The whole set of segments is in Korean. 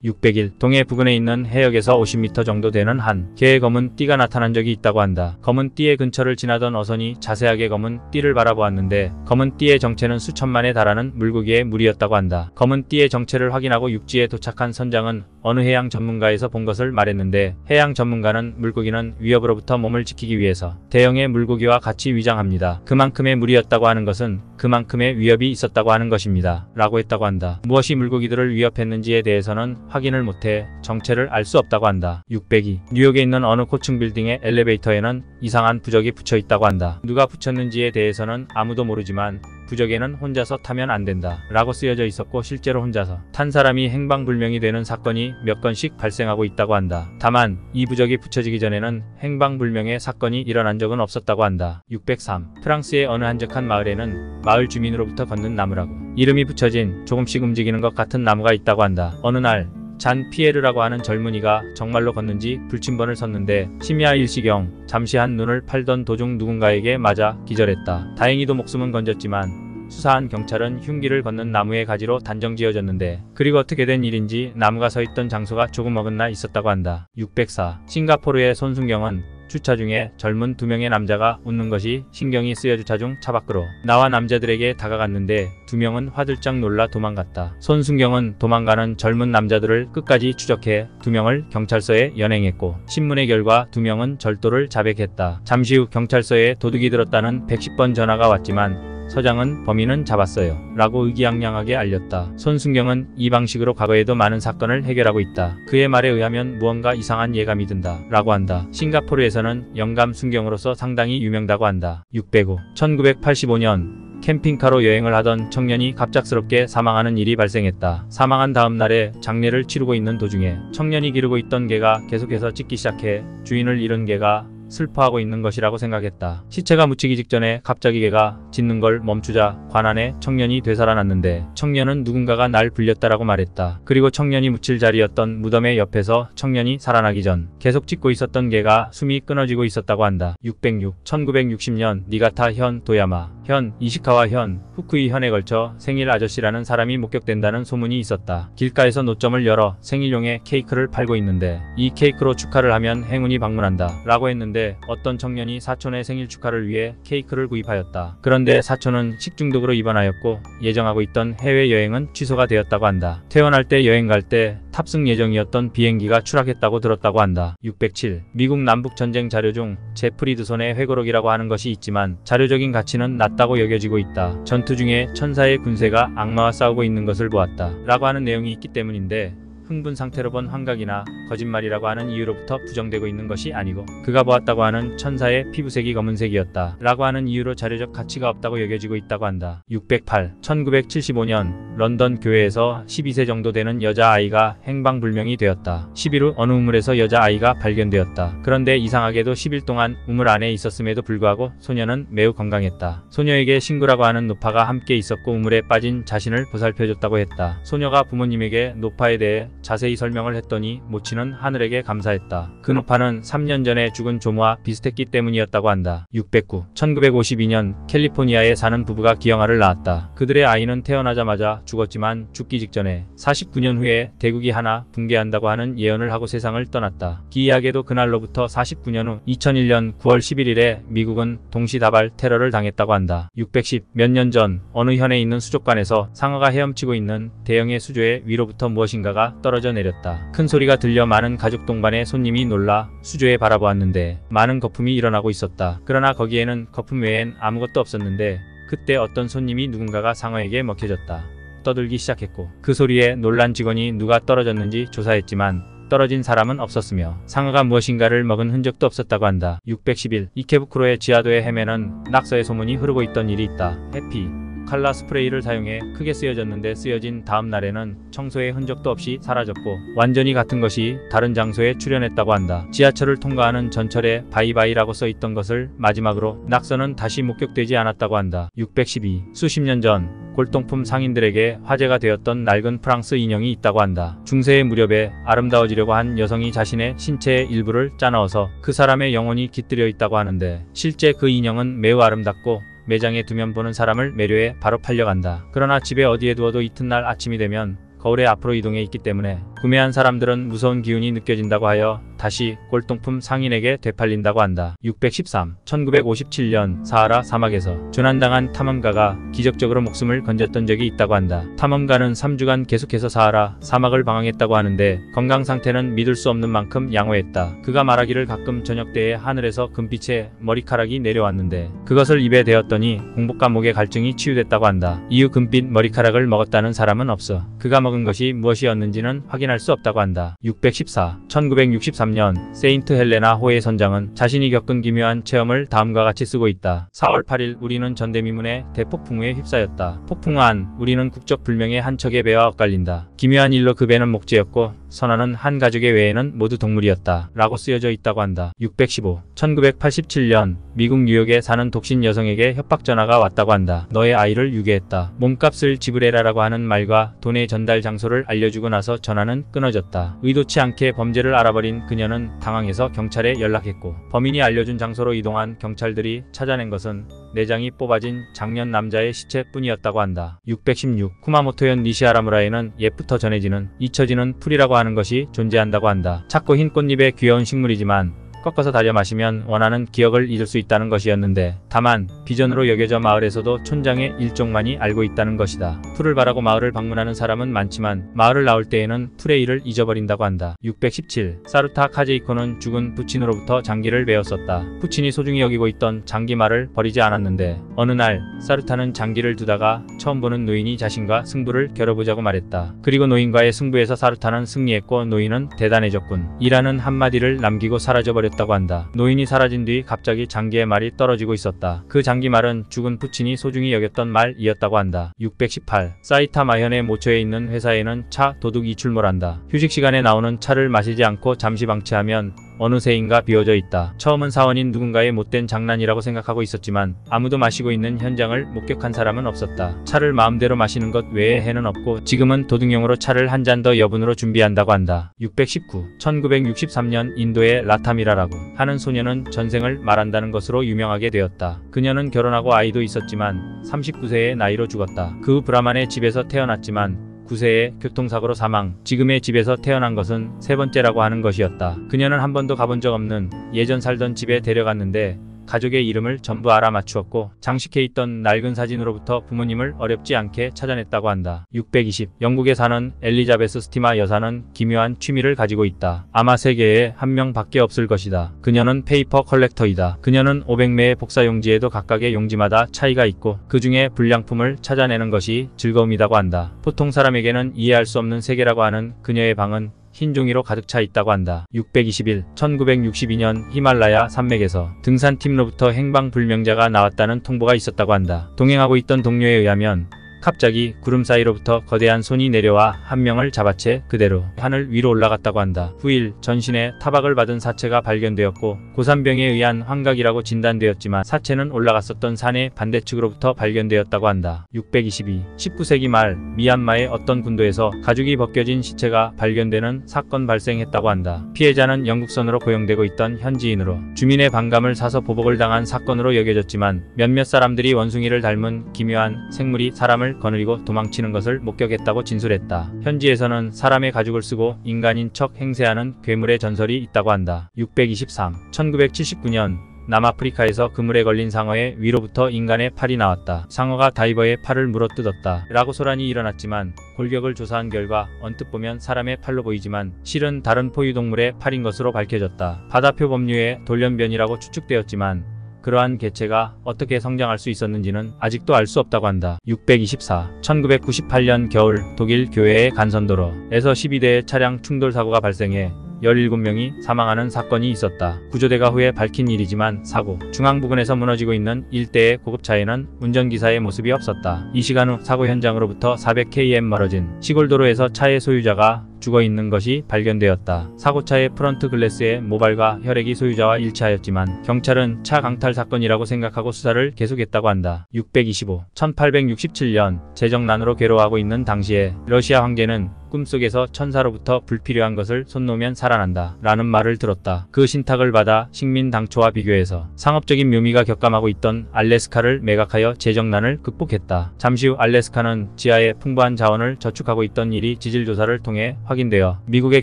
600일 동해 부근에 있는 해역에서 50m 정도 되는 한 개의 검은 띠가 나타난 적이 있다고 한다. 검은 띠의 근처를 지나던 어선이 자세하게 검은 띠를 바라보았는데 검은 띠의 정체는 수천만에 달하는 물고기의 무리였다고 한다. 검은 띠의 정체를 확인하고 육지에 도착한 선장은 어느 해양 전문가에서 본 것을 말했는데 해양 전문가는 물고기는 위협으로부터 몸을 지키기 위해서 대형의 물고기와 같이 위장합니다. 그만큼의 무리였다고 하는 것은 그만큼의 위협이 있었다고 하는 것입니다. 라고 했다고 한다. 무엇이 물고기들을 위협했는지에 대해서는 확인을 못해 정체를 알 수 없다고 한다. 602. 뉴욕에 있는 어느 고층 빌딩의 엘리베이터에는 이상한 부적이 붙여 있다고 한다. 누가 붙였는지에 대해서는 아무도 모르지만 부적에는 혼자서 타면 안 된다 라고 쓰여져 있었고 실제로 혼자서 탄 사람이 행방불명이 되는 사건이 몇 건씩 발생하고 있다고 한다. 다만 이 부적이 붙여지기 전에는 행방불명의 사건이 일어난 적은 없었다고 한다. 603. 프랑스의 어느 한적한 마을에는 마을 주민으로부터 걷는 나무라고 이름이 붙여진 조금씩 움직이는 것 같은 나무가 있다고 한다. 어느 날 잔 피에르라고 하는 젊은이가 정말로 걷는지 불침번을 섰는데 심야 1시경 잠시 한 눈을 팔던 도중 누군가에게 맞아 기절했다. 다행히도 목숨은 건졌지만 수사한 경찰은 흉기를 걷는 나무의 가지로 단정지어졌는데 그리고 어떻게 된 일인지 나무가 서 있던 장소가 조금 어긋나 있었다고 한다. 604. 싱가포르의 손순경은 주차 중에 젊은 두 명의 남자가 웃는 것이 신경이 쓰여 주차 중 차 밖으로 나와 남자들에게 다가갔는데 두 명은 화들짝 놀라 도망갔다. 손순경은 도망가는 젊은 남자들을 끝까지 추적해 두 명을 경찰서에 연행했고 신문의 결과 두 명은 절도를 자백했다. 잠시 후 경찰서에 도둑이 들었다는 110번 전화가 왔지만 서장은 범인은 잡았어요 라고 의기양양하게 알렸다. 손순경은 이 방식으로 과거에도 많은 사건을 해결하고 있다. 그의 말에 의하면 무언가 이상한 예감이 든다 라고 한다. 싱가포르에서는 영감 순경으로서 상당히 유명하다고 한다. 605. 1985년 캠핑카로 여행을 하던 청년이 갑작스럽게 사망하는 일이 발생했다. 사망한 다음 날에 장례를 치르고 있는 도중에 청년이 기르고 있던 개가 계속해서 짖기 시작해 주인을 잃은 개가 슬퍼하고 있는 것이라고 생각했다. 시체가 묻히기 직전에 갑자기 개가 짖는 걸 멈추자 관안에 청년이 되살아났는데 청년은 누군가가 날 불렸다라고 말했다. 그리고 청년이 묻힐 자리였던 무덤의 옆에서 청년이 살아나기 전 계속 짖고 있었던 개가 숨이 끊어지고 있었다고 한다. 606. 1960년 니가타 현 도야마 현 이시카와 현 후쿠이 현에 걸쳐 생일 아저씨라는 사람이 목격된다는 소문이 있었다. 길가에서 노점을 열어 생일용의 케이크를 팔고 있는데 이 케이크로 축하를 하면 행운이 방문한다 라고 했는데 어떤 청년이 사촌의 생일 축하를 위해 케이크를 구입하였다. 그런데 사촌은 식중독으로 입원하였고 예정하고 있던 해외여행은 취소가 되었다고 한다. 퇴원할 때 여행 갈 때 탑승 예정이었던 비행기가 추락했다고 들었다고 한다. 607. 미국 남북전쟁 자료 중 제프리드손의 회고록이라고 하는 것이 있지만 자료적인 가치는 낮다고 여겨지고 있다. 전투 중에 천사의 군세가 악마와 싸우고 있는 것을 보았다 라고 하는 내용이 있기 때문인데 흥분 상태로 본 환각이나 거짓말이라고 하는 이유로부터 부정되고 있는 것이 아니고 그가 보았다고 하는 천사의 피부색이 검은색이었다 라고 하는 이유로 자료적 가치가 없다고 여겨지고 있다고 한다. 608. 1975년 런던 교회에서 12세 정도 되는 여자아이가 행방불명이 되었다. 10일 후 어느 우물에서 여자아이가 발견되었다. 그런데 이상하게도 10일 동안 우물 안에 있었음에도 불구하고 소녀는 매우 건강했다. 소녀에게 신구라고 하는 노파가 함께 있었고 우물에 빠진 자신을 보살펴줬다고 했다. 소녀가 부모님에게 노파에 대해 자세히 설명을 했더니 모친은 하늘에게 감사했다. 그 노파는 3년 전에 죽은 조모와 비슷했기 때문이었다고 한다. 609. 1952년 캘리포니아에 사는 부부가 기형아를 낳았다. 그들의 아이는 태어나자마자 죽었지만 죽기 직전에 49년 후에 대국이 하나 붕괴한다고 하는 예언을 하고 세상을 떠났다. 기이하게도 그날로부터 49년 후 2001년 9월 11일에 미국은 동시다발 테러를 당했다고 한다. 610. 몇 년 전 어느 현에 있는 수족관에서 상어가 헤엄치고 있는 대형의 수조의 위로부터 무엇인가가 떨어져 내렸다. 큰 소리가 들려 많은 가족 동반의 손님이 놀라 수조에 바라보았는데 많은 거품이 일어나고 있었다. 그러나 거기에는 거품 외엔 아무것도 없었는데 그때 어떤 손님이 누군가가 상어에게 먹혀졌다. 떠들기 시작했고 그 소리에 놀란 직원이 누가 떨어졌는지 조사했지만 떨어진 사람은 없었으며 상어가 무엇인가를 먹은 흔적도 없었다고 한다. 611. 이케부쿠로의 지하도의 헤매는 낙서의 소문이 흐르고 있던 일이 있다. 해피 칼라 스프레이를 사용해 크게 쓰여졌는데 쓰여진 다음 날에는 청소의 흔적도 없이 사라졌고 완전히 같은 것이 다른 장소에 출현했다고 한다. 지하철을 통과하는 전철에 바이바이라고 써있던 것을 마지막으로 낙서는 다시 목격되지 않았다고 한다. 612. 수십 년 전 골동품 상인들에게 화제가 되었던 낡은 프랑스 인형이 있다고 한다. 중세의 무렵에 아름다워지려고 한 여성이 자신의 신체의 일부를 짜넣어서 그 사람의 영혼이 깃들여 있다고 하는데 실제 그 인형은 매우 아름답고 매장에 두면 보는 사람을 매료해 바로 팔려간다. 그러나 집에 어디에 두어도 이튿날 아침이 되면 거울에 앞으로 이동해 있기 때문에 구매한 사람들은 무서운 기운이 느껴진다고 하여 다시 꼴통품 상인에게 되팔린다고 한다. 613. 1957년 사하라 사막에서 조난당한 탐험가가 기적적으로 목숨을 건졌던 적이 있다고 한다. 탐험가는 3주간 계속해서 사하라 사막을 방황했다고 하는데 건강 상태는 믿을 수 없는 만큼 양호했다. 그가 말하기를 가끔 저녁 때에 하늘에서 금빛의 머리카락이 내려왔는데 그것을 입에 대었더니 공복과 목의 갈증이 치유됐다고 한다. 이후 금빛 머리카락을 먹었다는 사람은 없어. 그가 먹은 것이 무엇이었는지는 확인할 수 없다고 한다. 614. 1963년 세인트 헬레나 호의 선장은 자신이 겪은 기묘한 체험을 다음과 같이 쓰고 있다. 4월 8일 우리는 전대미문의 대폭풍우에 휩싸였다. 폭풍 안 우리는 국적 불명의 한 척의 배와 엇갈린다. 기묘한 일로 그 배는 목재였고 선원은 한 가족의 외에는 모두 동물이었다. 라고 쓰여져 있다고 한다. 615. 1987년 미국 뉴욕에 사는 독신 여성에게 협박 전화가 왔다고 한다. 너의 아이를 유괴했다. 몸값을 지불해라라고 하는 말과 돈의 전달 장소를 알려주고 나서 전화는 끊어졌다. 의도치 않게 범죄를 알아버린 그녀는 당황해서 경찰에 연락했고 범인이 알려준 장소로 이동한 경찰들이 찾아낸 것은 내장이 뽑아진 장년 남자의 시체뿐이었다고 한다. 616. 쿠마모토현 니시하라무라에는 옛부터 전해지는 잊혀지는 풀이라고 하는 것이 존재한다고 한다. 작고 흰 꽃잎의 귀여운 식물이지만 꺾어서 달여 마시면 원하는 기억을 잊을 수 있다는 것이었는데 다만 비전으로 여겨져 마을에서도 촌장의 일종만이 알고 있다는 것이다. 풀을 바라고 마을을 방문하는 사람은 많지만 마을을 나올 때에는 풀의 일을 잊어버린다고 한다. 617. 사루타 카제이코는 죽은 부친으로부터 장기를 배웠었다. 부친이 소중히 여기고 있던 장기말을 버리지 않았는데 어느 날 사루타는 장기를 두다가 처음 보는 노인이 자신과 승부를 겨뤄보자고 말했다. 그리고 노인과의 승부에서 사루타는 승리했고 노인은 대단해졌군. 이라는 한마디를 남기고 사라져버렸다. 다고 한다. 노인이 사라진 뒤 갑자기 장기의 말이 떨어지고 있었다. 그 장기말은 죽은 부친이 소중히 여겼던 말이었다고 한다. 618. 사이타마현의 모처에 있는 회사에는 차 도둑이 출몰한다. 휴식 시간에 나오는 차를 마시지 않고 잠시 방치하면 어느새인가 비워져 있다. 처음은 사원인 누군가의 못된 장난이라고 생각하고 있었지만 아무도 마시고 있는 현장을 목격한 사람은 없었다. 차를 마음대로 마시는 것 외에 해는 없고 지금은 도둑용으로 차를 한 잔 더 여분으로 준비한다고 한다. 619. 1963년 인도의 라타미라라고 하는 소녀는 전생을 말한다는 것으로 유명하게 되었다. 그녀는 결혼하고 아이도 있었지만 39세의 나이로 죽었다. 그 후 브라만의 집에서 태어났지만 9세에 교통사고로 사망. 지금의 집에서 태어난 것은 세 번째라고 하는 것이었다. 그녀는 한 번도 가본 적 없는 예전 살던 집에 데려갔는데 가족의 이름을 전부 알아맞추었고 장식해 있던 낡은 사진으로부터 부모님을 어렵지 않게 찾아냈다고 한다. 620. 영국에 사는 엘리자베스 스티마 여사는 기묘한 취미를 가지고 있다. 아마 세계에 한 명밖에 없을 것이다. 그녀는 페이퍼 컬렉터이다. 그녀는 500매의 복사용지에도 각각의 용지마다 차이가 있고 그 중에 불량품을 찾아내는 것이 즐거움이라고 한다. 보통 사람에게는 이해할 수 없는 세계라고 하는 그녀의 방은 흰 종이로 가득 차 있다고 한다. 621. 1962년 히말라야 산맥에서 등산팀로부터 행방불명자가 나왔다는 통보가 있었다고 한다. 동행하고 있던 동료에 의하면 갑자기 구름 사이로부터 거대한 손이 내려와 한 명을 잡아채 그대로 하늘 위로 올라갔다고 한다. 후일 전신에 타박을 받은 사체가 발견되었고 고산병에 의한 환각이라고 진단되었지만 사체는 올라갔었던 산의 반대측으로부터 발견되었다고 한다. 622. 19세기 말 미얀마의 어떤 군도에서 가죽이 벗겨진 시체가 발견되는 사건 발생했다고 한다. 피해자는 영국선으로 고용되고 있던 현지인으로 주민의 반감을 사서 보복을 당한 사건으로 여겨졌지만 몇몇 사람들이 원숭이를 닮은 기묘한 생물이 사람을 거느리고 도망치는 것을 목격했다고 진술했다. 현지에서는 사람의 가죽을 쓰고 인간인 척 행세하는 괴물의 전설이 있다고 한다. 623. 1979년 남아프리카에서 그물에 걸린 상어의 위로부터 인간의 팔이 나왔다. 상어가 다이버의 팔을 물어뜯었다. 라고 소란이 일어났지만 골격을 조사한 결과 언뜻 보면 사람의 팔로 보이지만 실은 다른 포유동물의 팔인 것으로 밝혀졌다. 바다표 법류의 돌연변이라고 추측되었지만 그러한 개체가 어떻게 성장할 수 있었는지는 아직도 알 수 없다고 한다. 624. 1998년 겨울 독일 교외의 간선도로에서 12대의 차량 충돌 사고가 발생해 17명이 사망하는 사건이 있었다. 구조대가 후에 밝힌 일이지만 사고 중앙 부근에서 무너지고 있는 일대의 고급차에는 운전기사의 모습이 없었다. 이 시간 후 사고 현장으로부터 400km 멀어진 시골도로에서 차의 소유자가 죽어있는 것이 발견되었다. 사고차의 프런트 글래스에 모발과 혈액이 소유자와 일치하였지만 경찰은 차 강탈 사건이라고 생각하고 수사를 계속했다고 한다. 625. 1867년 재정난으로 괴로워하고 있는 당시에 러시아 황제는 꿈속에서 천사로부터 불필요한 것을 손놓으면 살아난다 라는 말을 들었다. 그 신탁을 받아 식민당초와 비교해서 상업적인 묘미가 격감하고 있던 알래스카를 매각하여 재정난을 극복했다. 잠시 후 알래스카는 지하에 풍부한 자원을 저축하고 있던 일이 지질조사를 통해 확인되어 미국의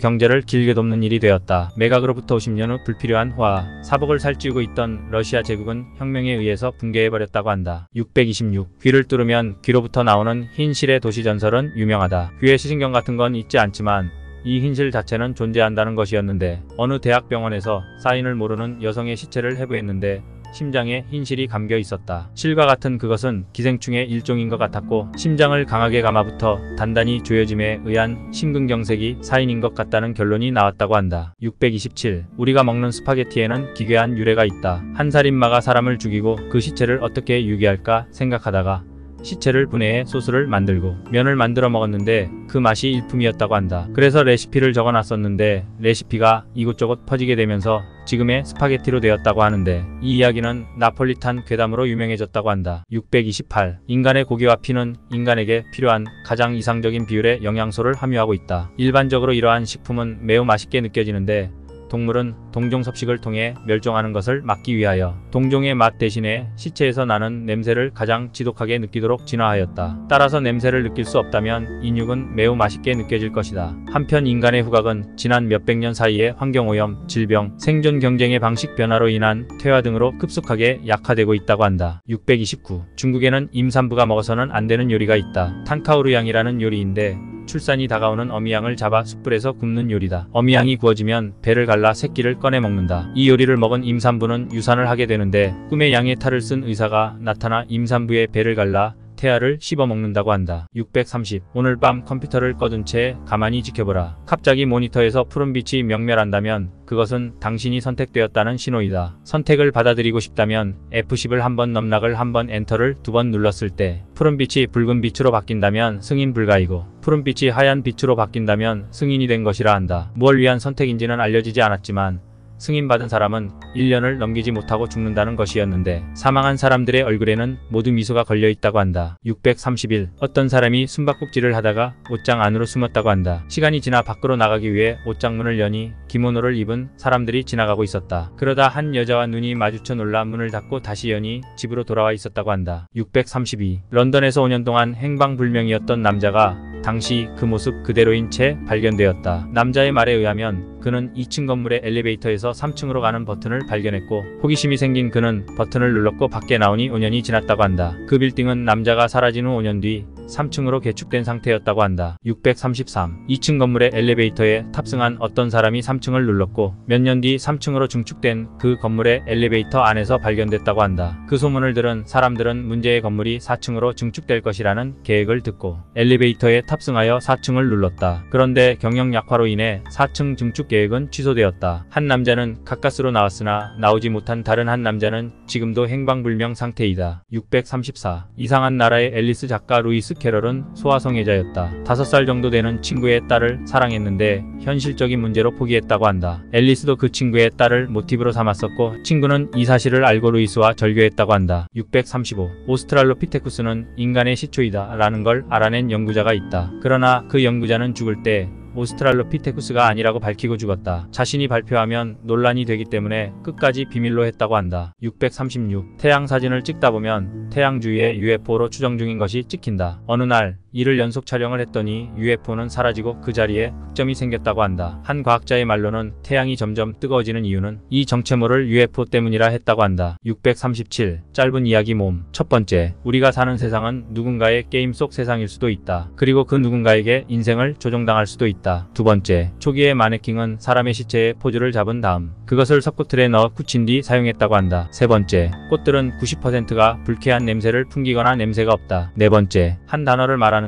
경제를 길게 돕는 일이 되었다. 매각으로부터 50년 후 불필요한 호화, 사복을 살찌우고 있던 러시아 제국은 혁명에 의해서 붕괴해버렸다고 한다. 626. 귀를 뚫으면 귀로부터 나오는 흰 실의 도시 전설은 유명하다. 귀에 시신경 같은 건 있지 않지만 이 흰실 자체는 존재한다는 것이었는데 어느 대학병원에서 사인을 모르는 여성의 시체를 해부했는데 심장에 흰실이 감겨 있었다. 실과 같은 그것은 기생충의 일종인 것 같았고 심장을 강하게 감아부터 단단히 조여짐에 의한 심근경색이 사인인 것 같다는 결론이 나왔다고 한다. 627. 우리가 먹는 스파게티에는 기괴한 유래가 있다. 한 살인마가 사람을 죽이고 그 시체를 어떻게 유기할까 생각하다가 시체를 분해해 소스를 만들고 면을 만들어 먹었는데 그 맛이 일품이었다고 한다. 그래서 레시피를 적어놨었는데 레시피가 이곳저곳 퍼지게 되면서 지금의 스파게티로 되었다고 하는데 이 이야기는 나폴리탄 괴담으로 유명해졌다고 한다. 628. 인간의 고기와 피는 인간에게 필요한 가장 이상적인 비율의 영양소를 함유하고 있다. 일반적으로 이러한 식품은 매우 맛있게 느껴지는데 동물은 동종 섭식을 통해 멸종하는 것을 막기 위하여 동종의 맛 대신에 시체에서 나는 냄새를 가장 지독하게 느끼도록 진화하였다. 따라서 냄새를 느낄 수 없다면 인육은 매우 맛있게 느껴질 것이다. 한편 인간의 후각은 지난 몇백 년 사이에 환경오염, 질병, 생존 경쟁의 방식 변화로 인한 퇴화 등으로 급속하게 약화되고 있다고 한다. 629. 중국에는 임산부가 먹어서는 안 되는 요리가 있다. 탄카오르양이라는 요리인데 출산이 다가오는 어미양을 잡아 숯불에서 굽는 요리다. 어미양이 구워지면 배를 갈라 새끼를 꺼내 먹는다. 이 요리를 먹은 임산부는 유산을 하게 되는데 꿈에 양의 탈을 쓴 의사가 나타나 임산부의 배를 갈라 태아를 씹어먹는다고 한다. 630. 오늘 밤 컴퓨터를 꺼둔 채 가만히 지켜보라. 갑자기 모니터에서 푸른빛이 명멸한다면 그것은 당신이 선택되었다는 신호이다. 선택을 받아들이고 싶다면 F10을 한번 넘락을 한번 엔터를 두 번 눌렀을 때 푸른빛이 붉은 빛으로 바뀐다면 승인 불가이고 푸른빛이 하얀 빛으로 바뀐다면 승인이 된 것이라 한다. 무엇을 위한 선택인지는 알려지지 않았지만 승인받은 사람은 1년을 넘기지 못하고 죽는다는 것이었는데 사망한 사람들의 얼굴에는 모두 미소가 걸려있다고 한다. 631. 어떤 사람이 숨바꼭질을 하다가 옷장 안으로 숨었다고 한다. 시간이 지나 밖으로 나가기 위해 옷장 문을 여니 기모노를 입은 사람들이 지나가고 있었다. 그러다 한 여자와 눈이 마주쳐 놀라 문을 닫고 다시 여니 집으로 돌아와 있었다고 한다. 632. 런던에서 5년 동안 행방불명이었던 남자가 당시 그 모습 그대로인 채 발견되었다. 남자의 말에 의하면 그는 2층 건물의 엘리베이터에서 3층으로 가는 버튼을 발견했고 호기심이 생긴 그는 버튼을 눌렀고 밖에 나오니 5년이 지났다고 한다. 그 빌딩은 남자가 사라진 후 5년 뒤 3층으로 개축된 상태였다고 한다. 633. 2층 건물의 엘리베이터에 탑승한 어떤 사람이 3층을 눌렀고 몇 년 뒤 3층으로 증축된 그 건물의 엘리베이터 안에서 발견됐다고 한다. 그 소문을 들은 사람들은 문제의 건물이 4층으로 증축될 것이라는 계획을 듣고 엘리베이터에 탑승하여 4층을 눌렀다. 그런데 경영 약화로 인해 4층 증축 계획은 취소되었다. 한 남자는 가까스로 나왔으나 나오지 못한 다른 한 남자는 지금도 행방불명 상태이다. 634. 이상한 나라의 앨리스 작가 루이스 캐럴은 소아성애자였다. 5살 정도 되는 친구의 딸을 사랑했는데 현실적인 문제로 포기했다고 한다. 앨리스도 그 친구의 딸을 모티브로 삼았었고 친구는 이 사실을 알고 루이스와 절교했다고 한다. 635. 오스트랄로피테쿠스는 인간의 시초이다 라는 걸 알아낸 연구자가 있다. 그러나 그 연구자는 죽을 때 오스트랄로피테쿠스가 아니라고 밝히고 죽었다. 자신이 발표하면 논란이 되기 때문에 끝까지 비밀로 했다고 한다. 636. 태양 사진을 찍다 보면 태양 주위에 UFO로 추정 중인 것이 찍힌다. 어느 날 이를 연속 촬영을 했더니 UFO는 사라지고 그 자리에 흑점이 생겼다고 한다. 한 과학자의 말로는 태양이 점점 뜨거워지는 이유는 이 정체모를 UFO 때문이라 했다고 한다. 637. 짧은 이야기 몸. 첫 번째, 우리가 사는 세상은 누군가의 게임 속 세상일 수도 있다. 그리고 그 누군가에게 인생을 조종당할 수도 있다. 두 번째, 초기의 마네킹은 사람의 시체에 포즈를 잡은 다음 그것을 석고틀에 넣어 굳힌 뒤 사용했다고 한다. 세 번째, 꽃들은 90%가 불쾌한 냄새를 풍기거나 냄새가 없다. 네 번째, 한 단어를 말하는데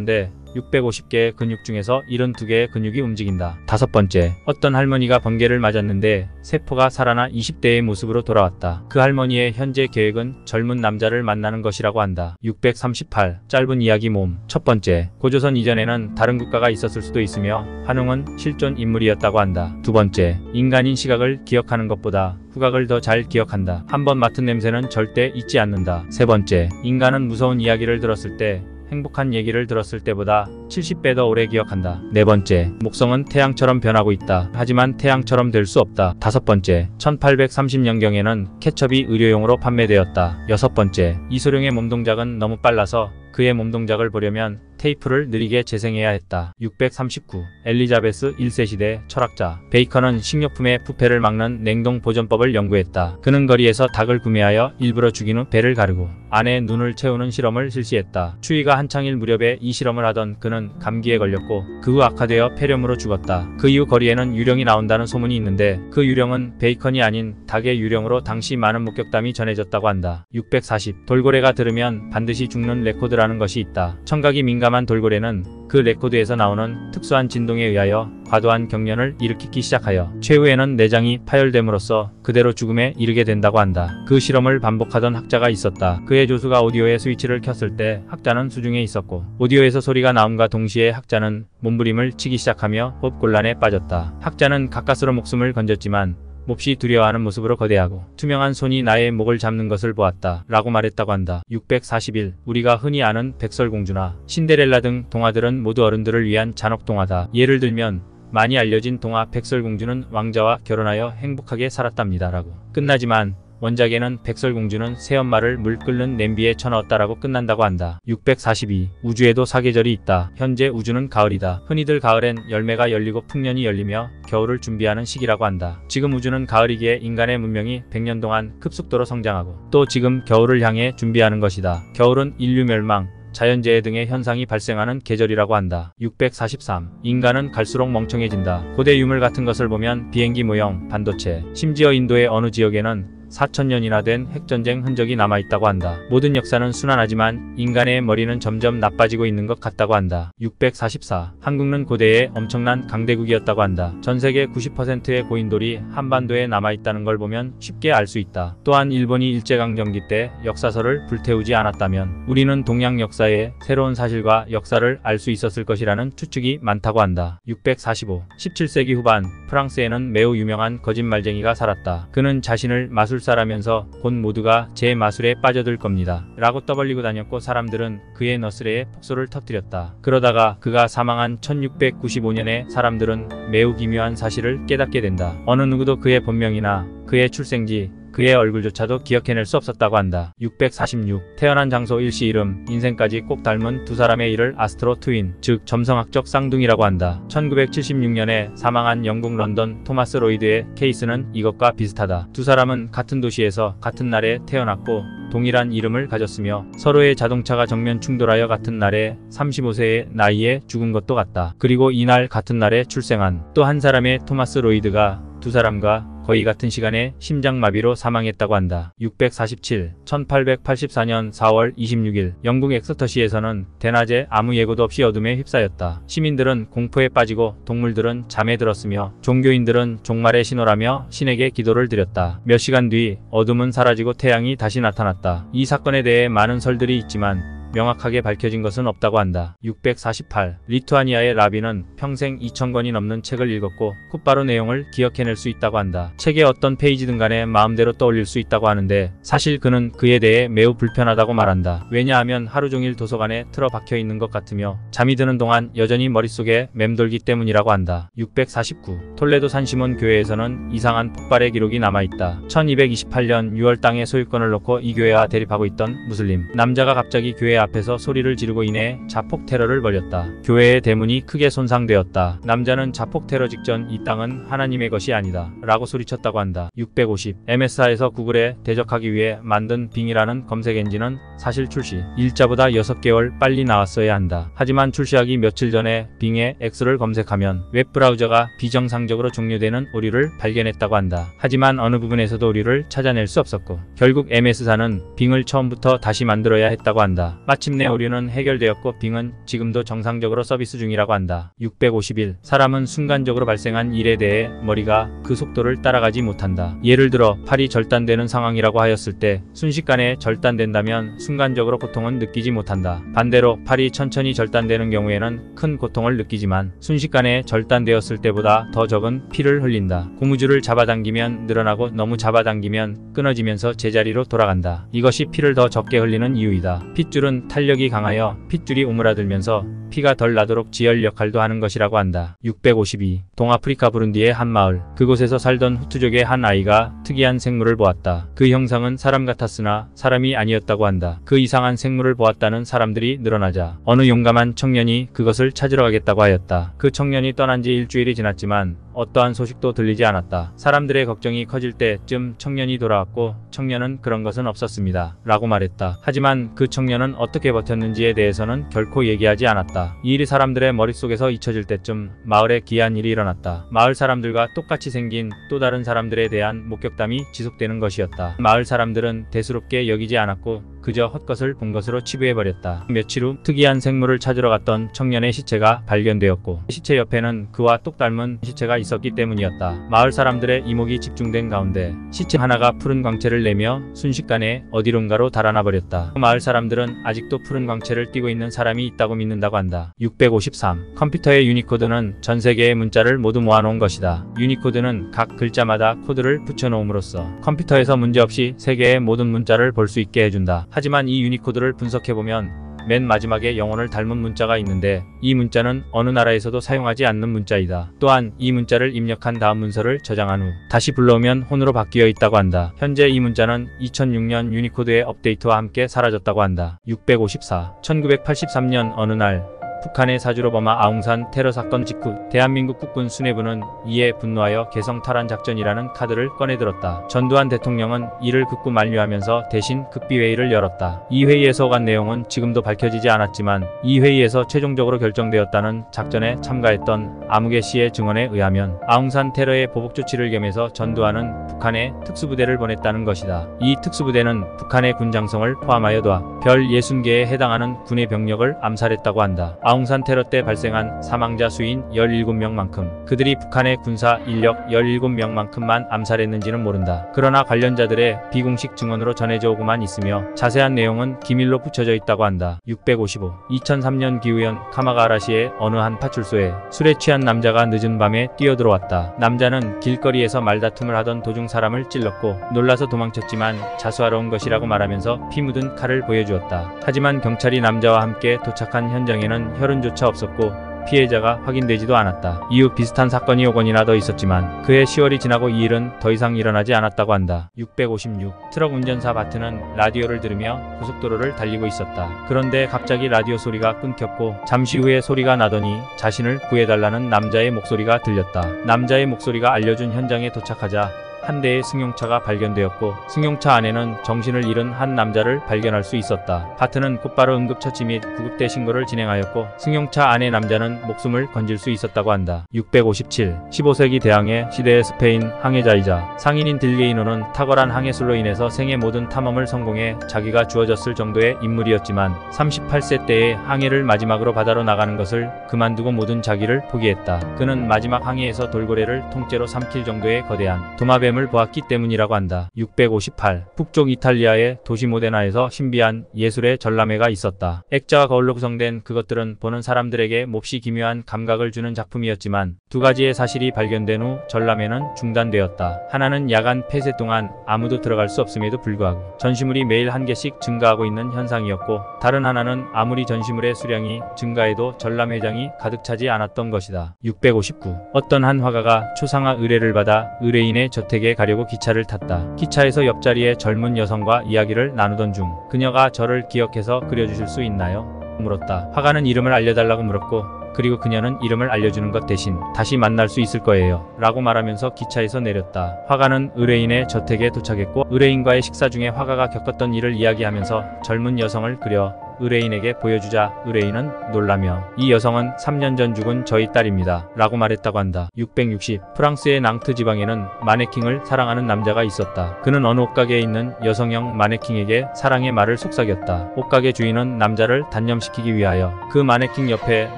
650개의 근육 중에서 72개의 근육이 움직인다. 다섯 번째, 어떤 할머니가 번개를 맞았는데 세포가 살아나 20대의 모습으로 돌아왔다. 그 할머니의 현재 계획은 젊은 남자를 만나는 것이라고 한다. 638. 짧은 이야기 몸. 첫 번째, 고조선 이전에는 다른 국가가 있었을 수도 있으며 환웅은 실존 인물이었다고 한다. 두 번째, 인간인 시각을 기억하는 것보다 후각을 더 잘 기억한다. 한번 맡은 냄새는 절대 잊지 않는다. 세 번째, 인간은 무서운 이야기를 들었을 때 행복한 얘기를 들었을 때보다 70배 더 오래 기억한다. 네 번째, 목성은 태양처럼 변하고 있다. 하지만 태양처럼 될 수 없다. 다섯 번째, 1830년경에는 케첩이 의료용으로 판매되었다. 여섯 번째, 이소룡의 몸동작은 너무 빨라서 그의 몸동작을 보려면 테이프를 느리게 재생해야 했다. 639. 엘리자베스 1세 시대 철학자 베이컨은 식료품의 부패를 막는 냉동 보존법을 연구했다. 그는 거리에서 닭을 구매하여 일부러 죽인 후 배를 가르고 안에 눈을 채우는 실험을 실시했다. 추위가 한창일 무렵에 이 실험을 하던 그는 감기에 걸렸고 그 후 악화되어 폐렴으로 죽었다. 그 이후 거리에는 유령이 나온다는 소문이 있는데 그 유령은 베이컨이 아닌 닭의 유령으로 당시 많은 목격담이 전해졌다고 한다. 640. 돌고래가 들으면 반드시 죽는 레코드라는 것이 있다. 청각이 민감한 돌고래는 그 레코드에서 나오는 특수한 진동에 의하여 과도한 경련을 일으키기 시작하여 최후에는 내장이 파열됨으로써 그대로 죽음에 이르게 된다고 한다. 그 실험을 반복하던 학자가 있었다. 그의 조수가 오디오의 스위치를 켰을 때 학자는 수중에 있었고 오디오에서 소리가 나옴과 동시에 학자는 몸부림을 치기 시작하며 호흡곤란에 빠졌다. 학자는 가까스로 목숨을 건졌지만 몹시 두려워하는 모습으로 거대하고 투명한 손이 나의 목을 잡는 것을 보았다 라고 말했다고 한다. 641. 우리가 흔히 아는 백설공주나 신데렐라 등 동화들은 모두 어른들을 위한 잔혹동화다. 예를 들면 많이 알려진 동화 백설공주는 왕자와 결혼하여 행복하게 살았답니다 라고 끝나지만 원작에는 백설공주는 새엄마를 물 끓는 냄비에 쳐넣었다라고 끝난다고 한다. 642. 우주에도 사계절이 있다. 현재 우주는 가을이다. 흔히들 가을엔 열매가 열리고 풍년이 열리며 겨울을 준비하는 시기라고 한다. 지금 우주는 가을이기에 인간의 문명이 100년 동안 급속도로 성장하고 또 지금 겨울을 향해 준비하는 것이다. 겨울은 인류 멸망, 자연재해 등의 현상이 발생하는 계절이라고 한다. 643. 인간은 갈수록 멍청해진다. 고대 유물 같은 것을 보면 비행기 모형, 반도체, 심지어 인도의 어느 지역에는 4000년이나 된 핵전쟁 흔적이 남아있다고 한다. 모든 역사는 순환하지만 인간의 머리는 점점 나빠지고 있는 것 같다고 한다. 644. 한국은 고대의 엄청난 강대국이었다고 한다. 전세계 90%의 고인돌이 한반도에 남아있다는 걸 보면 쉽게 알 수 있다. 또한 일본이 일제강점기 때 역사서를 불태우지 않았다면 우리는 동양 역사의 새로운 사실과 역사를 알 수 있었을 것이라는 추측이 많다고 한다. 645. 17세기 후반 프랑스에는 매우 유명한 거짓말쟁이가 살았다. 그는 자신을 마술사라면서 곧 모두가 제 마술에 빠져들 겁니다 라고 떠벌리고 다녔고 사람들은 그의 너스레에 폭소를 터뜨렸다. 그러다가 그가 사망한 1695년에 사람들은 매우 기묘한 사실을 깨닫게 된다. 어느 누구도 그의 본명이나 그의 출생지, 그의 얼굴조차도 기억해낼 수 없었다고 한다. 646. 태어난 장소, 일시, 이름, 인생까지 꼭 닮은 두 사람의 이를 아스트로 트윈, 즉 점성학적 쌍둥이라고 한다. 1976년에 사망한 영국 런던 토마스 로이드의 케이스는 이것과 비슷하다. 두 사람은 같은 도시에서 같은 날에 태어났고 동일한 이름을 가졌으며 서로의 자동차가 정면 충돌하여 같은 날에 35세의 나이에 죽은 것도 같다. 그리고 이날 같은 날에 출생한 또 한 사람의 토마스 로이드가 두 사람과 거의 같은 시간에 심장마비로 사망했다고 한다. 647. 1884년 4월 26일 영국 엑서터시에서는 대낮에 아무 예고도 없이 어둠에 휩싸였다. 시민들은 공포에 빠지고 동물들은 잠에 들었으며 종교인들은 종말의 신호라며 신에게 기도를 드렸다. 몇 시간 뒤 어둠은 사라지고 태양이 다시 나타났다. 이 사건에 대해 많은 설들이 있지만 명확하게 밝혀진 것은 없다고 한다. 648. 리투아니아의 라비는 평생 2000권이 넘는 책을 읽었고 곧바로 내용을 기억해낼 수 있다고 한다. 책의 어떤 페이지든 간에 마음대로 떠올릴 수 있다고 하는데 사실 그는 그에 대해 매우 불편하다고 말한다. 왜냐하면 하루 종일 도서관에 틀어박혀 있는 것 같으며 잠이 드는 동안 여전히 머릿속에 맴돌기 때문이라고 한다. 649. 톨레도 산시몬 교회에서는 이상한 폭발의 기록이 남아있다. 1228년 6월 땅의 소유권을 놓고 이 교회와 대립하고 있던 무슬림 남자가 갑자기 교회 앞에서 소리를 지르고 인해 자폭 테러를 벌였다. 교회의 대문이 크게 손상되었다. 남자는 자폭 테러 직전 이 땅은 하나님의 것이 아니다 라고 소리쳤다고 한다. 650. MSI에서 구글에 대적하기 위해 만든 빙이라는 검색 엔진은 사실 출시 일자보다 6개월 빨리 나왔어야 한다. 하지만 출시하기 며칠 전에 빙에 X를 검색하면 웹브라우저가 비정상적으로 종료되는 오류를 발견했다고 한다. 하지만 어느 부분에서도 오류를 찾아낼 수 없었고 결국 MS사는 빙을 처음부터 다시 만들어야 했다고 한다. 마침내 오류는 해결되었고 빙은 지금도 정상적으로 서비스 중이라고 한다. 651. 사람은 순간적으로 발생한 일에 대해 머리가 그 속도를 따라가지 못한다. 예를 들어 팔이 절단되는 상황이라고 하였을 때 순식간에 절단된다면 순간적으로 고통은 느끼지 못한다. 반대로 팔이 천천히 절단되는 경우에는 큰 고통을 느끼지만 순식간에 절단되었을 때보다 더 적은 피를 흘린다. 고무줄을 잡아당기면 늘어나고 너무 잡아당기면 끊어지면서 제자리로 돌아간다. 이것이 피를 더 적게 흘리는 이유이다. 핏줄은 이는 탄력이 강하여 핏줄이 오므라들면서 피가 덜 나도록 지혈 역할도 하는 것이라고 한다. 652. 동아프리카 부룬디의 한 마을. 그곳에서 살던 후투족의 한 아이가 특이한 생물을 보았다. 그 형상은 사람 같았으나 사람이 아니었다고 한다. 그 이상한 생물을 보았다는 사람들이 늘어나자 어느 용감한 청년이 그것을 찾으러 가겠다고 하였다. 그 청년이 떠난 지 일주일이 지났지만 어떠한 소식도 들리지 않았다. 사람들의 걱정이 커질 때쯤 청년이 돌아왔고 청년은 그런 것은 없었습니다. 라고 말했다. 하지만 그 청년은 어떻게 버텼는지에 대해서는 결코 얘기하지 않았다. 이 일이 사람들의 머릿속에서 잊혀질 때쯤 마을에 기이한 일이 일어났다. 마을 사람들과 똑같이 생긴 또 다른 사람들에 대한 목격담이 지속되는 것이었다. 마을 사람들은 대수롭게 여기지 않았고 그저 헛것을 본 것으로 치부해버렸다. 며칠 후 특이한 생물을 찾으러 갔던 청년의 시체가 발견되었고 시체 옆에는 그와 똑 닮은 시체가 있었기 때문이었다. 마을 사람들의 이목이 집중된 가운데 시체 하나가 푸른 광채를 내며 순식간에 어디론가로 달아나 버렸다. 마을 사람들은 아직도 푸른 광채를 띠고 있는 사람이 있다고 믿는다고 한다. 653. 컴퓨터의 유니코드는 전 세계의 문자를 모두 모아놓은 것이다. 유니코드는 각 글자마다 코드를 붙여놓음으로써 컴퓨터에서 문제없이 세계의 모든 문자를 볼 수 있게 해준다. 하지만 이 유니코드를 분석해보면 맨 마지막에 영혼을 닮은 문자가 있는데 이 문자는 어느 나라에서도 사용하지 않는 문자이다. 또한 이 문자를 입력한 다음 문서를 저장한 후 다시 불러오면 혼으로 바뀌어 있다고 한다. 현재 이 문자는 2006년 유니코드의 업데이트와 함께 사라졌다고 한다. 654. 1983년 어느 날 북한의 사주로범아 아웅산 테러 사건 직후 대한민국 국군 수뇌부는 이에 분노하여 개성 탈환 작전이라는 카드를 꺼내들었다. 전두환 대통령은 이를 극구 만류하면서 대신 극비회의를 열었다. 이 회의에서 오간 내용은 지금도 밝혀지지 않았지만 이 회의에서 최종적으로 결정되었다는 작전에 참가했던 아무개 씨의 증언에 의하면 아웅산 테러의 보복 조치를 겸해서 전두환은 북한에 특수부대를 보냈다는 것이다. 이 특수부대는 북한의 군 장성을 포함하여 별 60개에 해당하는 군의 병력을 암살했다고 한다. 아웅산 테러 때 발생한 사망자 수인 17명만큼 그들이 북한의 군사 인력 17명만큼만 암살했는지는 모른다. 그러나 관련자들의 비공식 증언으로 전해져 오고만 있으며 자세한 내용은 기밀로 붙여져 있다고 한다. 655. 2003년 기우현 카마가라시의 어느 한 파출소에 술에 취한 남자가 늦은 밤에 뛰어들어왔다. 남자는 길거리에서 말다툼을 하던 도중 사람을 찔렀고 놀라서 도망쳤지만 자수하러 온 것이라고 말하면서 피 묻은 칼을 보여주었다. 하지만 경찰이 남자와 함께 도착한 현장에는 혈흔조차 없었고 피해자가 확인되지도 않았다. 이후 비슷한 사건이 5건이나 더 있었지만 그해 10월이 지나고 이 일은 더 이상 일어나지 않았다고 한다. 656. 트럭 운전사 바트는 라디오를 들으며 고속도로를 달리고 있었다. 그런데 갑자기 라디오 소리가 끊겼고 잠시 후에 소리가 나더니 자신을 구해달라는 남자의 목소리가 들렸다. 남자의 목소리가 알려준 현장에 도착하자 한 대의 승용차가 발견되었고 승용차 안에는 정신을 잃은 한 남자를 발견할 수 있었다. 바트는 곧바로 응급처치 및 구급대 신고를 진행하였고 승용차 안의 남자는 목숨을 건질 수 있었다고 한다. 657. 15세기 대항해 시대의 스페인 항해자이자 상인인 딜게이노는 탁월한 항해술로 인해서 생애 모든 탐험을 성공해 자기가 주어졌을 정도의 인물이었지만 38세 때에 항해를 마지막으로 바다로 나가는 것을 그만두고 모든 자기를 포기했다. 그는 마지막 항해에서 돌고래를 통째로 삼킬 정도의 거대한 도마뱀 을 보았기 때문이라고 한다. 658. 북쪽 이탈리아의 도시 모데나에서 신비한 예술의 전람회가 있었다. 액자와 거울로 구성된 그것들은 보는 사람들에게 몹시 기묘한 감각을 주는 작품이었지만 두 가지의 사실이 발견된 후 전람회는 중단되었다. 하나는 야간 폐쇄 동안 아무도 들어갈 수 없음에도 불구하고 전시물이 매일 한 개씩 증가하고 있는 현상이었고 다른 하나는 아무리 전시물의 수량이 증가해도 전람회장이 가득 차지 않았던 것이다. 659. 어떤 한 화가가 초상화 의뢰를 받아 의뢰인의 저택에 가려고 기차를 탔다. 기차에서 옆자리에 젊은 여성과 이야기를 나누던 중 그녀가 저를 기억해서 그려주실 수 있나요? 물었다. 화가는 이름을 알려달라고 물었고 그리고 그녀는 이름을 알려주는 것 대신 다시 만날 수 있을 거예요 라고 말하면서 기차에서 내렸다. 화가는 의뢰인의 저택에 도착했고 의뢰인과의 식사 중에 화가가 겪었던 일을 이야기하면서 젊은 여성을 그려 의뢰인에게 보여주자 의뢰인은 놀라며 이 여성은 3년 전 죽은 저희 딸입니다 라고 말했다고 한다. 660. 프랑스의 낭트 지방에는 마네킹을 사랑하는 남자가 있었다. 그는 어느 옷가게에 있는 여성형 마네킹에게 사랑의 말을 속삭였다. 옷가게 주인은 남자를 단념시키기 위하여 그 마네킹 옆에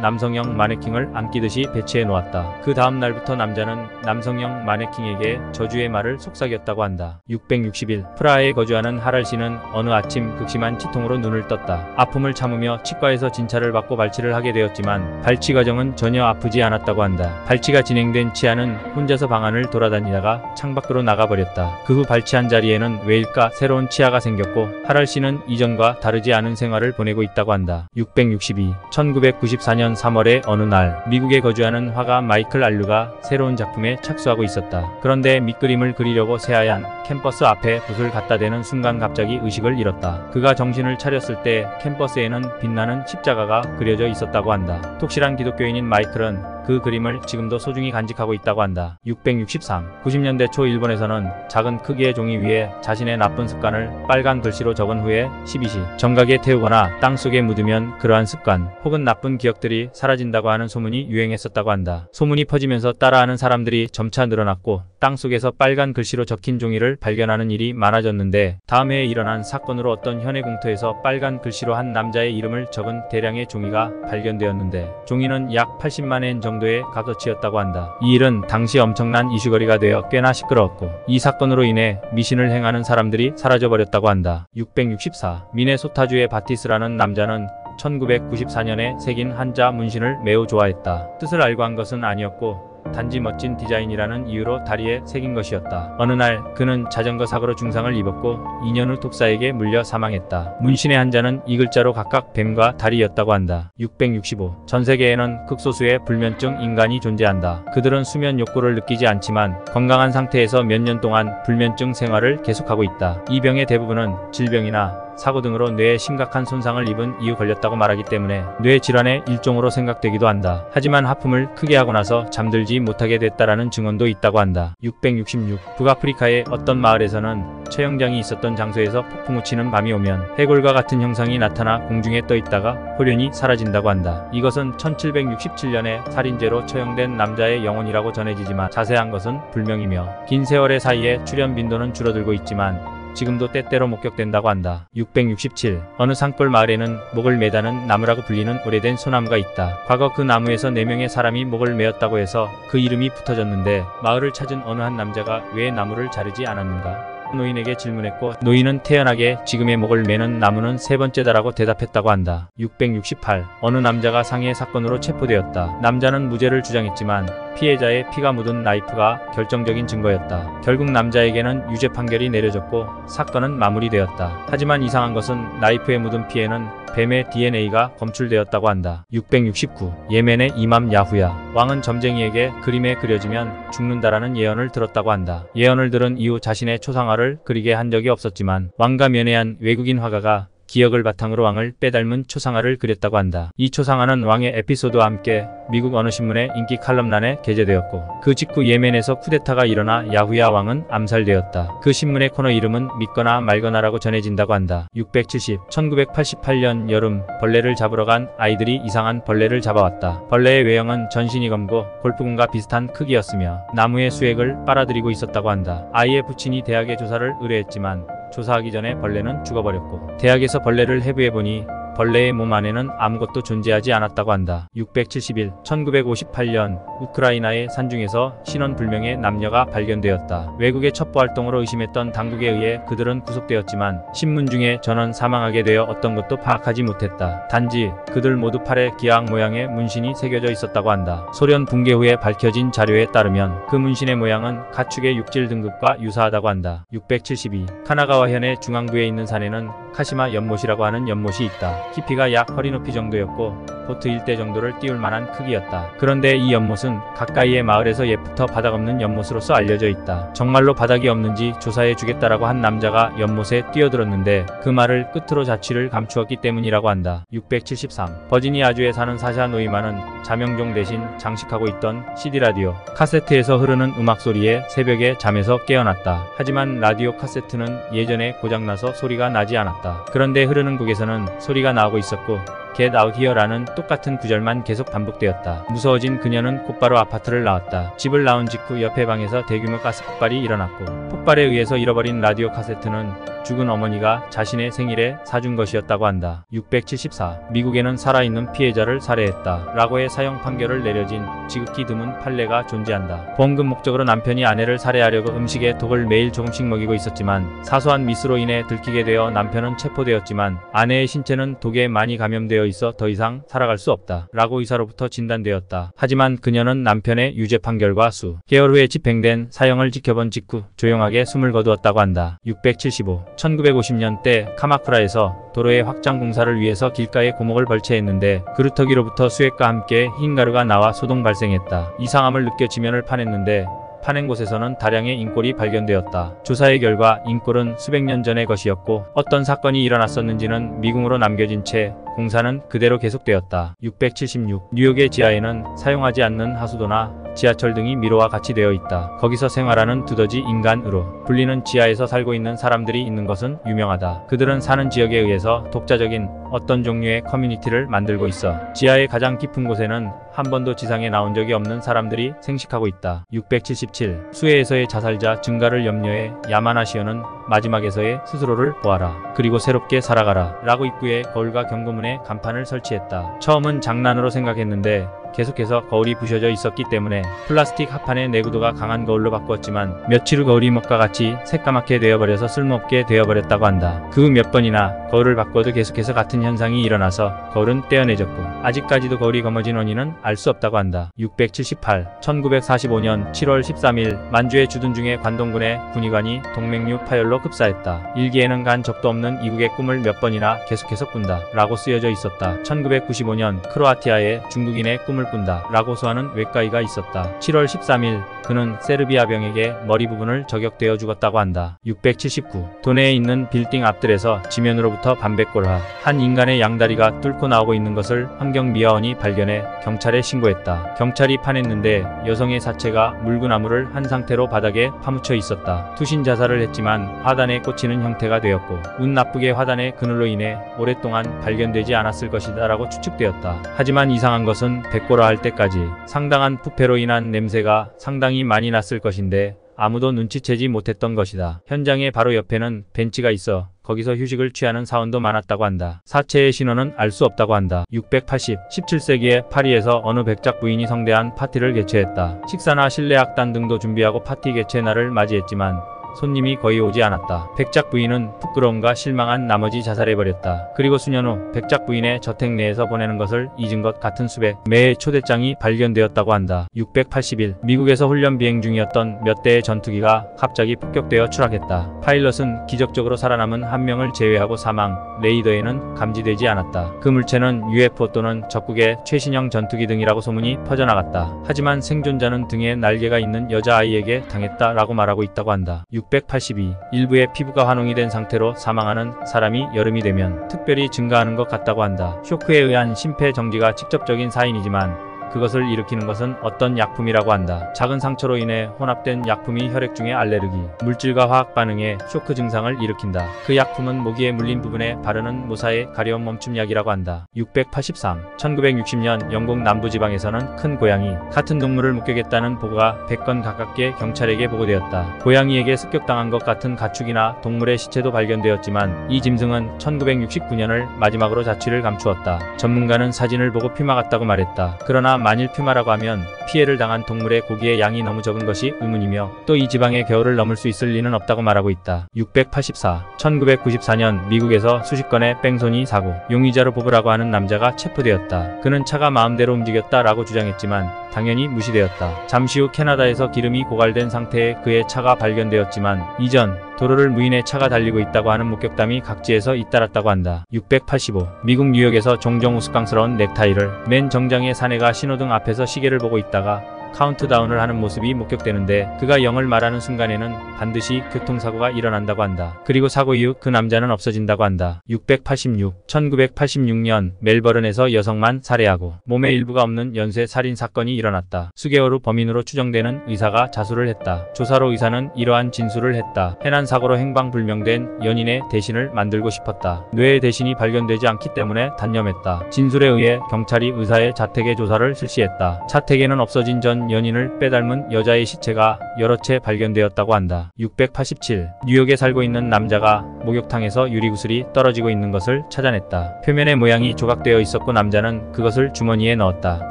남성형 마네킹을 안기듯이 배치해 놓았다. 그 다음 날부터 남자는 남성형 마네킹에게 저주의 말을 속삭였다고 한다. 661. 프라하에 거주하는 하랄 씨는 어느 아침 극심한 치통으로 눈을 떴다. 아픔을 참으며 치과에서 진찰을 받고 발치를 하게 되었지만 발치 과정은 전혀 아프지 않았다고 한다. 발치가 진행된 치아는 혼자서 방안을 돌아다니다가 창밖으로 나가버렸다. 그 후 발치한 자리에는 왜일까 새로운 치아가 생겼고 하랄 씨는 이전과 다르지 않은 생활을 보내고 있다고 한다. 662. 1994년 3월의 어느 날 미국에 거주하는 화가 마이클 알류가 새로운 작품에 착수하고 있었다. 그런데 밑그림을 그리려고 새하얀 캠퍼스 앞에 붓을 갖다 대는 순간 갑자기 의식을 잃었다. 그가 정신을 차렸을 때 캠퍼스에는 빛나는 십자가가 그려져 있었다고 한다. 독실한 기독교인인 마이클은 그 그림을 지금도 소중히 간직하고 있다고 한다. 663. 90년대 초 일본에서는 작은 크기의 종이 위에 자신의 나쁜 습관을 빨간 글씨로 적은 후에 12시 정각에 태우거나 땅속에 묻으면 그러한 습관 혹은 나쁜 기억들이 사라진다고 하는 소문이 유행했었다고 한다. 소문이 퍼지면서 따라하는 사람들이 점차 늘어났고 땅속에서 빨간 글씨로 적힌 종이를 발견하는 일이 많아졌는데 다음 해에 일어난 사건으로 어떤 현해 공터에서 빨간 글씨로 한 남자의 이름을 적은 대량의 종이가 발견되었는데 종이는 약 80만 엔 정도의 값어치였다고 한다. 이 일은 당시 엄청난 이슈거리가 되어 꽤나 시끄러웠고 이 사건으로 인해 미신을 행하는 사람들이 사라져버렸다고 한다. 664. 미네소타주의 바티스라는 남자는 1994년에 새긴 한자 문신을 매우 좋아했다. 뜻을 알고 한 것은 아니었고 단지 멋진 디자인이라는 이유로 다리에 새긴 것이었다. 어느 날 그는 자전거 사고로 중상을 입었고 2년 후 독사에게 물려 사망했다. 문신의 한자는 이 글자로 각각 뱀과 다리였다고 한다. 665. 전 세계에는 극소수의 불면증 인간이 존재한다. 그들은 수면 욕구를 느끼지 않지만 건강한 상태에서 몇 년 동안 불면증 생활을 계속하고 있다. 이 병의 대부분은 질병이나 사고 등으로 뇌에 심각한 손상을 입은 이후 걸렸다고 말하기 때문에 뇌 질환의 일종으로 생각되기도 한다. 하지만 하품을 크게 하고 나서 잠들지 못하게 됐다라는 증언도 있다고 한다. 666. 북아프리카의 어떤 마을에서는 처형장이 있었던 장소에서 폭풍우 치는 밤이 오면 해골과 같은 형상이 나타나 공중에 떠 있다가 홀연히 사라진다고 한다. 이것은 1767년에 살인죄로 처형된 남자의 영혼이라고 전해지지만 자세한 것은 불명이며 긴 세월의 사이에 출현 빈도는 줄어들고 있지만 지금도 때때로 목격된다고 한다. 667. 어느 산골 마을에는 목을 매다는 나무라고 불리는 오래된 소나무가 있다. 과거 그 나무에서 4명의 사람이 목을 메었다고 해서 그 이름이 붙어졌는데 마을을 찾은 어느 한 남자가 왜 나무를 자르지 않았는가? 노인에게 질문했고 노인은 태연하게 지금의 목을 매는 나무는 3번째다라고 대답했다고 한다. 668. 어느 남자가 상해 사건으로 체포되었다. 남자는 무죄를 주장했지만 피해자의 피가 묻은 나이프가 결정적인 증거였다. 결국 남자에게는 유죄 판결이 내려졌고 사건은 마무리되었다. 하지만 이상한 것은 나이프에 묻은 피에는 뱀의 DNA가 검출되었다고 한다. 669. 예멘의 이맘 야후야 왕은 점쟁이에게 그림에 그려지면 죽는다라는 예언을 들었다고 한다. 예언을 들은 이후 자신의 초상화를 그리게 한 적이 없었지만 왕과 면회한 외국인 화가가 기억을 바탕으로 왕을 빼닮은 초상화를 그렸다고 한다. 이 초상화는 왕의 에피소드와 함께 미국 어느 신문의 인기 칼럼란에 게재되었고 그 직후 예멘에서 쿠데타가 일어나 야후야 왕은 암살되었다. 그 신문의 코너 이름은 믿거나 말거나라고 전해진다고 한다. 670. 1988년 여름 벌레를 잡으러 간 아이들이 이상한 벌레를 잡아왔다. 벌레의 외형은 전신이 검고 골프공과 비슷한 크기였으며 나무의 수액을 빨아들이고 있었다고 한다. 아이의 부친이 대학에 조사를 의뢰했지만 조사하기 전에 벌레는 죽어버렸고 대학에서 벌레를 해부해보니 벌레의 몸 안에는 아무것도 존재하지 않았다고 한다. 671. 1958년 우크라이나의 산중에서 신원불명의 남녀가 발견되었다. 외국의 첩보활동으로 의심했던 당국에 의해 그들은 구속되었지만 신문 중에 전원 사망하게 되어 어떤 것도 파악하지 못했다. 단지 그들 모두 팔에 기악 모양의 문신이 새겨져 있었다고 한다. 소련 붕괴 후에 밝혀진 자료에 따르면 그 문신의 모양은 가축의 육질 등급과 유사하다고 한다. 672. 카나가와 현의 중앙부에 있는 산에는 카시마 연못이라고 하는 연못이 있다. 깊이가 약 허리 높이 정도였고 보트 일대 정도를 띄울 만한 크기였다. 그런데 이 연못은 가까이의 마을에서 옛부터 바닥 없는 연못으로서 알려져 있다. 정말로 바닥이 없는지 조사해 주겠다라고 한 남자가 연못에 뛰어들었는데 그 말을 끝으로 자취를 감추었기 때문이라고 한다. 673. 버지니아주에 사는 사샤 노이만은 자명종 대신 장식하고 있던 CD라디오 카세트에서 흐르는 음악 소리에 새벽에 잠에서 깨어났다. 하지만 라디오 카세트는 예전에 고장나서 소리가 나지 않았다. 그런데 흐르는 곡에서는 소리가 나오고 있었고 Get out here라는 똑같은 구절만 계속 반복되었다. 무서워진 그녀는 곧바로 아파트를 나왔다. 집을 나온 직후 옆에 방에서 대규모 가스 폭발이 일어났고 폭발에 의해서 잃어버린 라디오 카세트는 죽은 어머니가 자신의 생일에 사준 것이었다고 한다. 674. 미국에는 살아있는 피해자를 살해했다. 라고의 사형 판결을 내려진 지극히 드문 판례가 존재한다. 보험금 목적으로 남편이 아내를 살해하려고 음식에 독을 매일 조금씩 먹이고 있었지만 사소한 미스로 인해 들키게 되어 남편은 체포되었지만 아내의 신체는 독에 많이 감염되어 있어 더 이상 살아갈 수 없다. 라고 의사로부터 진단되었다. 하지만 그녀는 남편의 유죄 판결과 수개월 후에 집행된 사형을 지켜본 직후 조용하게 숨을 거두었다고 한다. 675. 1950년대 카마쿠라에서 도로의 확장 공사를 위해서 길가에 고목을 벌채했는데 그루터기로부터 수액과 함께 흰 가루가 나와 소동 발생했다. 이상함을 느껴 지면을 파냈는데 파낸 곳에서는 다량의 인골이 발견되었다. 조사의 결과 인골은 수백 년 전의 것이었고 어떤 사건이 일어났었는지는 미궁으로 남겨진 채 공사는 그대로 계속되었다. 676. 뉴욕의 지하에는 사용하지 않는 하수도나 지하철 등이 미로와 같이 되어 있다. 거기서 생활하는 두더지 인간으로 불리는 지하에서 살고 있는 사람들이 있는 것은 유명하다. 그들은 사는 지역에 의해서 독자적인 어떤 종류의 커뮤니티를 만들고 있어 지하의 가장 깊은 곳에는 한 번도 지상에 나온 적이 없는 사람들이 생식하고 있다. 677. 수해에서의 자살자 증가를 염려해 야마나시어는 마지막에서의 스스로를 보아라. 그리고 새롭게 살아가라. 라고 입구에 거울과 경고문에 간판을 설치했다. 처음은 장난으로 생각했는데 계속해서 거울이 부셔져 있었기 때문에 플라스틱 합판의 내구도가 강한 거울로 바꾸었지만 며칠 후 거울이 먹과 같이 새까맣게 되어버려서 쓸모없게 되어버렸다고 한다. 그 몇 번이나 거울을 바꿔도 계속해서 같은 현상이 일어나서 거울은 떼어내졌고 아직까지도 거울이 검어진 원인은 알 수 없다고 한다. 678. 1945년 7월 13일 만주의 주둔 중에 관동군의 군의관이 동맥류 파열로 급사했다. 일기에는 간 적도 없는 이국의 꿈을 몇 번이나 계속해서 꾼다 라고 쓰여져 있었다. 1995년 크로아티아의 중국인의 꿈을 꾼다 라고 소하는 외과의가 있었다. 7월 13일 그는 세르비아 병에게 머리 부분을 저격되어 죽었다고 한다. 679. 도내에 있는 빌딩 앞들에서 지면으로부터 반백골화 한 인간의 양다리가 뚫고 나오고 있는 것을 환경미화원이 발견해 경찰에 신고했다. 경찰이 파냈는데 여성의 사체가 묽은 나무를 한 상태로 바닥에 파묻혀 있었다. 투신 자살을 했지만 화단에 꽂히는 형태가 되었고 운 나쁘게 화단의 그늘로 인해 오랫동안 발견되지 않았을 것이다 라고 추측되었다. 하지만 이상한 것은 백골화할 때까지 상당한 부패로 인한 냄새가 상당히 많이 났을 것인데 아무도 눈치채지 못했던 것이다. 현장의 바로 옆에는 벤치가 있어 거기서 휴식을 취하는 사원도 많았다고 한다. 사체의 신원은 알 수 없다고 한다. 680. 17세기에 파리에서 어느 백작 부인이 성대한 파티를 개최했다. 식사나 실내 악단 등도 준비하고 파티 개최 날을 맞이했지만 손님이 거의 오지 않았다. 백작 부인은 부끄러움과 실망한 나머지 자살해버렸다. 그리고 수년 후 백작 부인의 저택 내에서 보내는 것을 잊은 것 같은 수백 매의 초대장이 발견되었다고 한다. 681. 미국에서 훈련 비행 중이었던 몇 대의 전투기가 갑자기 폭격되어 추락했다. 파일럿은 기적적으로 살아남은 한 명을 제외하고 사망, 레이더에는 감지되지 않았다. 그 물체는 UFO 또는 적국의 최신형 전투기 등이라고 소문이 퍼져나갔다. 하지만 생존자는 등에 날개가 있는 여자아이에게 당했다라고 말하고 있다고 한다. 682. 일부의 피부가 환웅이 된 상태로 사망하는 사람이 여름이 되면 특별히 증가하는 것 같다고 한다. 쇼크에 의한 심폐정지가 직접적인 사인이지만 그것을 일으키는 것은 어떤 약품이라고 한다. 작은 상처로 인해 혼합된 약품이 혈액 중의 알레르기, 물질과 화학 반응에 쇼크 증상을 일으킨다. 그 약품은 모기에 물린 부분에 바르는 무사의 가려움 멈춤약이라고 한다. 683. 1960년 영국 남부지방에서는 큰 고양이 같은 동물을 목격했다는 보고가 100건 가깝게 경찰에게 보고되었다. 고양이에게 습격당한 것 같은 가축이나 동물의 시체도 발견되었지만 이 짐승은 1969년을 마지막으로 자취를 감추었다. 전문가는 사진을 보고 퓨마 같다고 말했다. 그러나 만일 퓨마라고 하면 피해를 당한 동물의 고기의 양이 너무 적은 것이 의문이며 또 이 지방의 겨울을 넘을 수 있을 리는 없다고 말하고 있다. 684. 1994년 미국에서 수십 건의 뺑소니 사고, 용의자로 뽑으라고 하는 남자가 체포되었다. 그는 차가 마음대로 움직였다라고 주장했지만 당연히 무시되었다. 잠시 후 캐나다에서 기름이 고갈된 상태의 그의 차가 발견되었지만 이전 도로를 무인의 차가 달리고 있다고 하는 목격담이 각지에서 잇따랐다고 한다. 685. 미국 뉴욕에서 종종 우스꽝스러운 넥타이를 맨 정장의 사내가 신호등 앞에서 시계를 보고 있다가 카운트다운을 하는 모습이 목격되는데 그가 0을 말하는 순간에는 반드시 교통사고가 일어난다고 한다. 그리고 사고 이후 그 남자는 없어진다고 한다. 686. 1986년 멜버른에서 여성만 살해하고 몸의 일부가 없는 연쇄 살인 사건이 일어났다. 수개월 후 범인으로 추정되는 의사가 자수를 했다. 조사로 의사는 이러한 진술을 했다. 해난 사고로 행방불명된 연인의 대신을 만들고 싶었다. 뇌의 대신이 발견되지 않기 때문에 단념했다. 진술에 의해 경찰이 의사의 자택의 조사를 실시했다. 자택에는 없어진 전 한 연인을 빼닮은 여자의 시체가 여러 채 발견되었다고 한다. 687. 뉴욕에 살고 있는 남자가 목욕탕에서 유리구슬이 떨어지고 있는 것을 찾아냈다. 표면의 모양이 조각되어 있었고 남자는 그것을 주머니에 넣었다.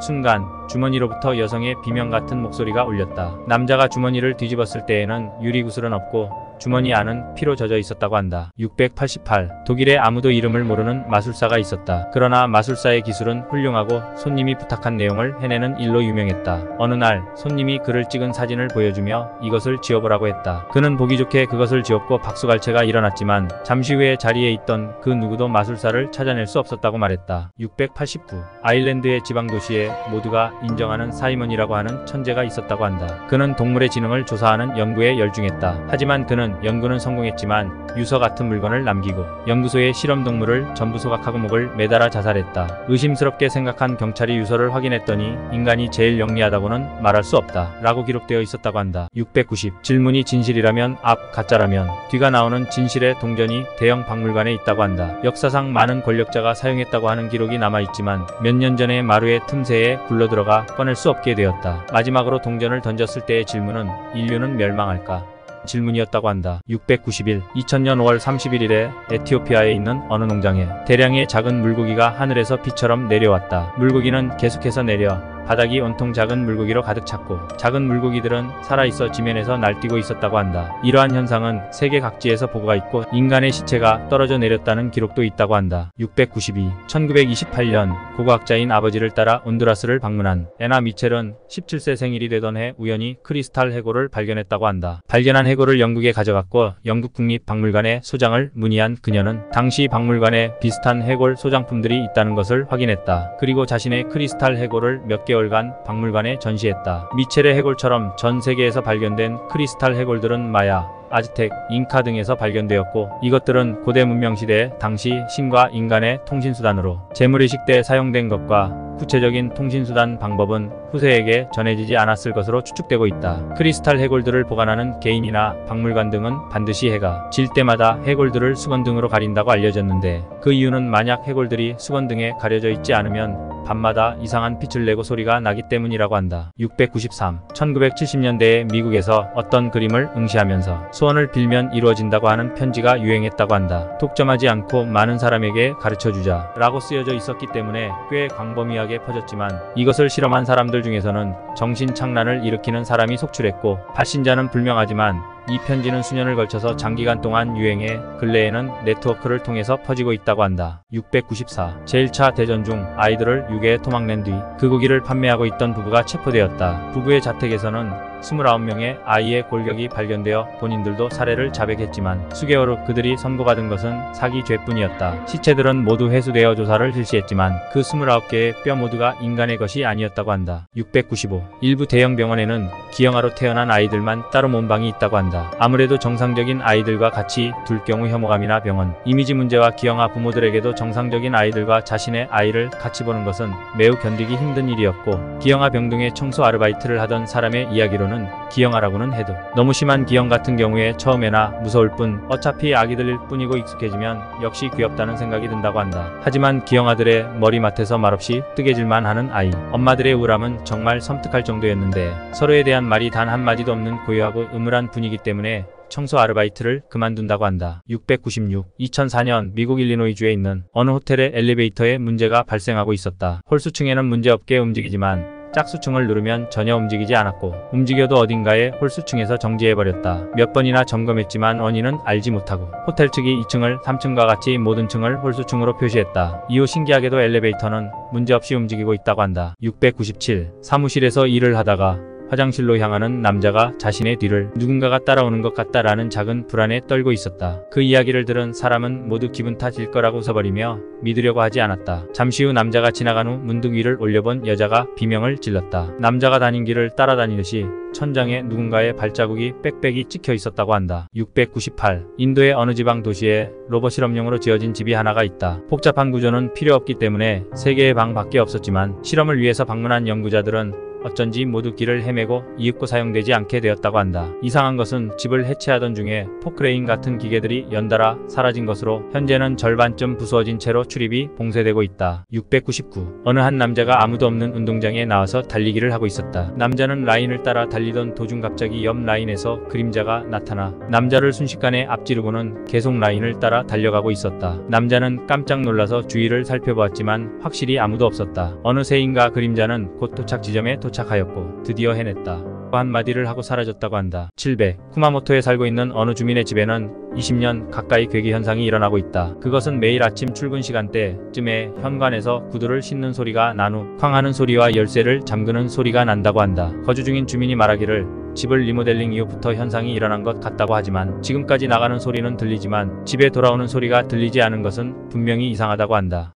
순간 주머니로부터 여성의 비명 같은 목소리가 울렸다. 남자가 주머니를 뒤집었을 때에는 유리구슬은 없고 주머니 안은 피로 젖어 있었다고 한다. 688. 독일에 아무도 이름을 모르는 마술사가 있었다. 그러나 마술사의 기술은 훌륭하고 손님이 부탁한 내용을 해내는 일로 유명했다. 어느 날 손님이 그를 찍은 사진을 보여주며 이것을 지워보라고 했다. 그는 보기 좋게 그것을 지웠고 박수갈채가 일어났지만 잠시 후에 자리에 있던 그 누구도 마술사를 찾아낼 수 없었다고 말했다. 689. 아일랜드의 지방도시에 모두가 인정하는 사이먼이라고 하는 천재가 있었다고 한다. 그는 동물의 지능을 조사하는 연구에 열중했다. 하지만 그는 연구는 성공했지만 유서 같은 물건을 남기고 연구소의 실험동물을 전부 소각하고 목을 매달아 자살했다. 의심스럽게 생각한 경찰이 유서를 확인했더니 인간이 제일 영리하다고는 말할 수 없다 라고 기록되어 있었다고 한다. 690. 질문이 진실이라면 앞, 가짜라면 뒤가 나오는 진실의 동전이 대형 박물관에 있다고 한다. 역사상 많은 권력자가 사용했다고 하는 기록이 남아있지만 몇 년 전에 마루의 틈새에 굴러들어가 꺼낼 수 없게 되었다. 마지막으로 동전을 던졌을 때의 질문은 인류는 멸망할까? 질문이었다고 한다. 691. 2000년 5월 31일에 에티오피아에 있는 어느 농장에 대량의 작은 물고기가 하늘에서 비처럼 내려왔다. 물고기는 계속해서 내려 바닥이 온통 작은 물고기로 가득 찼고 작은 물고기들은 살아있어 지면에서 날뛰고 있었다고 한다. 이러한 현상은 세계 각지에서 보고가 있고 인간의 시체가 떨어져 내렸다는 기록도 있다고 한다. 692. 1928년 고고학자인 아버지를 따라 온두라스를 방문한 애나 미첼은 17세 생일이 되던 해 우연히 크리스탈 해골을 발견했다고 한다. 발견한 해골을 영국에 가져갔고 영국 국립박물관에 소장을 문의한 그녀는 당시 박물관에 비슷한 해골 소장품들이 있다는 것을 확인했다. 그리고 자신의 크리스탈 해골을 몇 개월간 박물관에 전시했다. 미첼의 해골처럼 전 세계에서 발견된 크리스탈 해골들은 마야, 아즈텍, 잉카 등에서 발견되었고 이것들은 고대 문명시대 당시 신과 인간의 통신수단으로 재물의식 때 사용된 것과 구체적인 통신수단 방법은 후세에게 전해지지 않았을 것으로 추측되고 있다. 크리스탈 해골들을 보관하는 개인이나 박물관 등은 반드시 해가 질 때마다 해골들을 수건 등으로 가린다고 알려졌는데 그 이유는 만약 해골들이 수건 등에 가려져 있지 않으면 밤마다 이상한 빛을 내고 소리가 나기 때문이라고 한다. 693. 1970년대에 미국에서 어떤 그림을 응시하면서 소원을 빌면 이루어진다고 하는 편지가 유행했다고 한다. 독점하지 않고 많은 사람에게 가르쳐주자 라고 쓰여져 있었기 때문에 꽤 광범위하게 퍼졌지만 이것을 실험한 사람들 중에서는 정신착란을 일으키는 사람이 속출했고 발신자는 불명하지만 이 편지는 수년을 걸쳐서 장기간 동안 유행해 근래에는 네트워크를 통해서 퍼지고 있다고 한다. 694. 제1차 대전 중 아이들을 유괴해 토막낸 뒤 그 고기를 판매하고 있던 부부가 체포되었다. 부부의 자택에서는 29명의 아이의 골격이 발견되어 본인들도 살해를 자백했지만 수개월 후 그들이 선고받은 것은 사기죄뿐이었다. 시체들은 모두 회수되어 조사를 실시했지만 그 29개의 뼈 모두가 인간의 것이 아니었다고 한다. 695. 일부 대형 병원에는 기형아로 태어난 아이들만 따로 몸방이 있다고 한다. 아무래도 정상적인 아이들과 같이 둘 경우 혐오감이나 병원, 이미지 문제와 기형아 부모들에게도 정상적인 아이들과 자신의 아이를 같이 보는 것은 매우 견디기 힘든 일이었고 기형아 병동의 청소 아르바이트를 하던 사람의 이야기로는 기형아라고는 해도 너무 심한 기형 같은 경우에 처음에나 무서울 뿐 어차피 아기들일 뿐이고 익숙해지면 역시 귀엽다는 생각이 든다고 한다. 하지만 기형아들의 머리맡에서 말없이 뜨개질만 하는 아이, 엄마들의 우울함은 정말 섬뜩할 정도였는데 서로에 대한 말이 단 한마디도 없는 고요하고 음울한 분위기 때문에 청소 아르바이트를 그만둔다고 한다. 696. 2004년 미국 일리노이주에 있는 어느 호텔의 엘리베이터에 문제가 발생하고 있었다. 홀수층에는 문제없게 움직이지만 짝수층을 누르면 전혀 움직이지 않았고 움직여도 어딘가에 홀수층에서 정지해버렸다. 몇 번이나 점검했지만 원인은 알지 못하고 호텔 측이 2층을 3층과 같이 모든 층을 홀수층으로 표시했다. 이후 신기하게도 엘리베이터는 문제없이 움직이고 있다고 한다. 697. 사무실에서 일을 하다가 화장실로 향하는 남자가 자신의 뒤를 누군가가 따라오는 것 같다라는 작은 불안에 떨고 있었다. 그 이야기를 들은 사람은 모두 기분 탓일 거라고 웃어버리며 믿으려고 하지 않았다. 잠시 후 남자가 지나간 후 문득 위를 올려본 여자가 비명을 질렀다. 남자가 다닌 길을 따라다니듯이 천장에 누군가의 발자국이 빽빽이 찍혀 있었다고 한다. 698. 인도의 어느 지방 도시에 로봇 실험용으로 지어진 집이 하나가 있다. 복잡한 구조는 필요 없기 때문에 3개의 방 밖에 없었지만 실험을 위해서 방문한 연구자들은 어쩐지 모두 길을 헤매고 이윽고 사용되지 않게 되었다고 한다. 이상한 것은 집을 해체하던 중에 포크레인 같은 기계들이 연달아 사라진 것으로 현재는 절반쯤 부수어진 채로 출입이 봉쇄되고 있다. 699. 어느 한 남자가 아무도 없는 운동장에 나와서 달리기를 하고 있었다. 남자는 라인을 따라 달리던 도중 갑자기 옆 라인에서 그림자가 나타나 남자를 순식간에 앞지르고는 계속 라인을 따라 달려가고 있었다. 남자는 깜짝 놀라서 주위를 살펴보았지만 확실히 아무도 없었다. 어느새인가 그림자는 곧 도착 지점에 도착하였고 드디어 해냈다. 한마디를 하고 사라졌다고 한다. 700. 쿠마모토에 살고 있는 어느 주민의 집에는 20년 가까이 괴기 현상이 일어나고 있다. 그것은 매일 아침 출근 시간대쯤에 현관에서 구두를 신는 소리가 난 후 쾅 하는 소리와 열쇠를 잠그는 소리가 난다고 한다. 거주 중인 주민이 말하기를 집을 리모델링 이후부터 현상이 일어난 것 같다고 하지만 지금까지 나가는 소리는 들리지만 집에 돌아오는 소리가 들리지 않은 것은 분명히 이상하다고 한다.